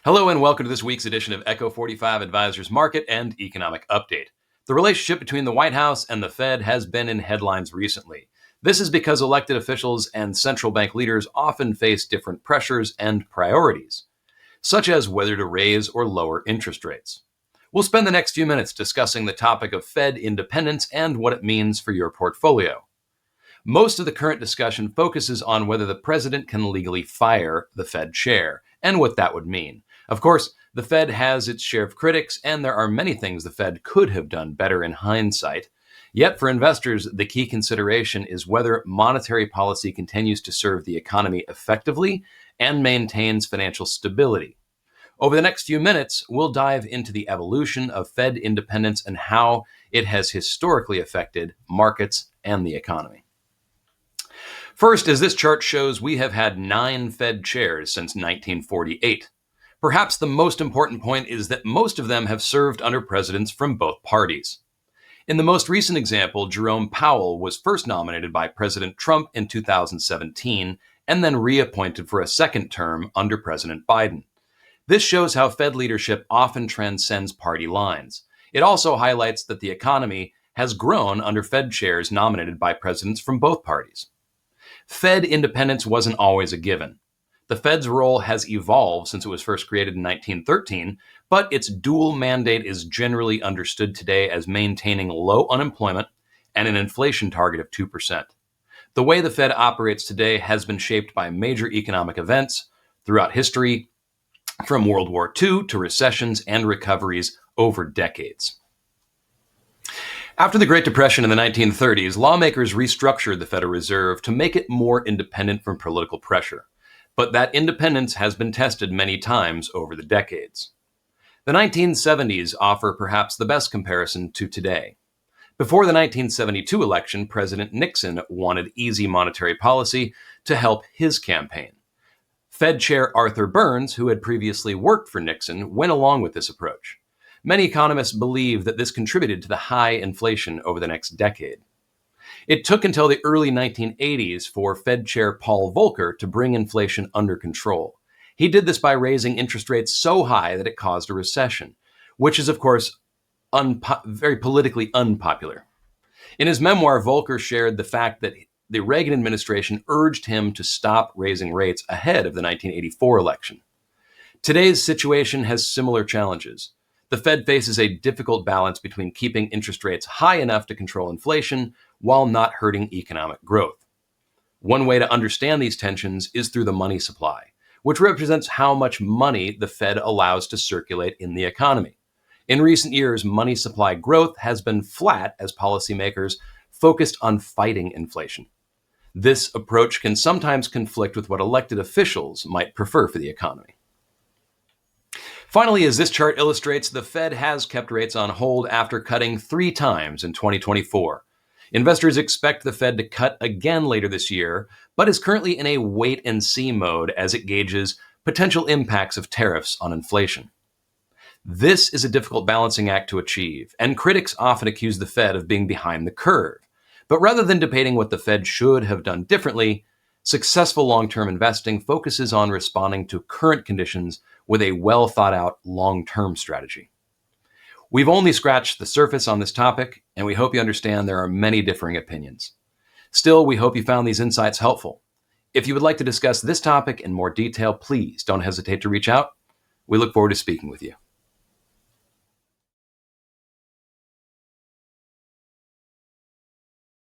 Hello and welcome to this week's edition of Echo45 Advisors Market and Economic Update. The relationship between the White House and the Fed has been in headlines recently. This is because elected officials and central bank leaders often face different pressures and priorities, such as whether to raise or lower interest rates. We'll spend the next few minutes discussing the topic of Fed independence and what it means for your portfolio. Most of the current discussion focuses on whether the president can legally fire the Fed chair and what that would mean. Of course, the Fed has its share of critics, and there are many things the Fed could have done better in hindsight. Yet for investors, the key consideration is whether monetary policy continues to serve the economy effectively and maintains financial stability. Over the next few minutes, we'll dive into the evolution of Fed independence and how it has historically affected markets and the economy. First, as this chart shows, we have had 9 Fed chairs since 1948. Perhaps the most important point is that most of them have served under presidents from both parties. In the most recent example, Jerome Powell was first nominated by President Trump in 2017 and then reappointed for a second term under President Biden. This shows how Fed leadership often transcends party lines. It also highlights that the economy has grown under Fed chairs nominated by presidents from both parties. Fed independence wasn't always a given. The Fed's role has evolved since it was first created in 1913, but its dual mandate is generally understood today as maintaining low unemployment and an inflation target of 2%. The way the Fed operates today has been shaped by major economic events throughout history, from World War II to recessions and recoveries over decades. After the Great Depression in the 1930s, lawmakers restructured the Federal Reserve to make it more independent from political pressure. But that independence has been tested many times over the decades. The 1970s offer perhaps the best comparison to today. Before the 1972 election, President Nixon wanted easy monetary policy to help his campaign. Fed Chair Arthur Burns, who had previously worked for Nixon, went along with this approach. Many economists believe that this contributed to the high inflation over the next decade. It took until the early 1980s for Fed Chair Paul Volcker to bring inflation under control. He did this by raising interest rates so high that it caused a recession, which is, of course, very politically unpopular. In his memoir, Volcker shared the fact that the Reagan administration urged him to stop raising rates ahead of the 1984 election. Today's situation has similar challenges. The Fed faces a difficult balance between keeping interest rates high enough to control inflation while not hurting economic growth. One way to understand these tensions is through the money supply, which represents how much money the Fed allows to circulate in the economy. In recent years, money supply growth has been flat as policymakers focused on fighting inflation. This approach can sometimes conflict with what elected officials might prefer for the economy. Finally, as this chart illustrates, the Fed has kept rates on hold after cutting 3 times in 2024. Investors expect the Fed to cut again later this year, but is currently in a wait-and-see mode as it gauges potential impacts of tariffs on inflation. This is a difficult balancing act to achieve, and critics often accuse the Fed of being behind the curve. But rather than debating what the Fed should have done differently, successful long-term investing focuses on responding to current conditions with a well-thought-out long-term strategy. We've only scratched the surface on this topic, and we hope you understand there are many differing opinions. Still, we hope you found these insights helpful. If you would like to discuss this topic in more detail, please don't hesitate to reach out. We look forward to speaking with you.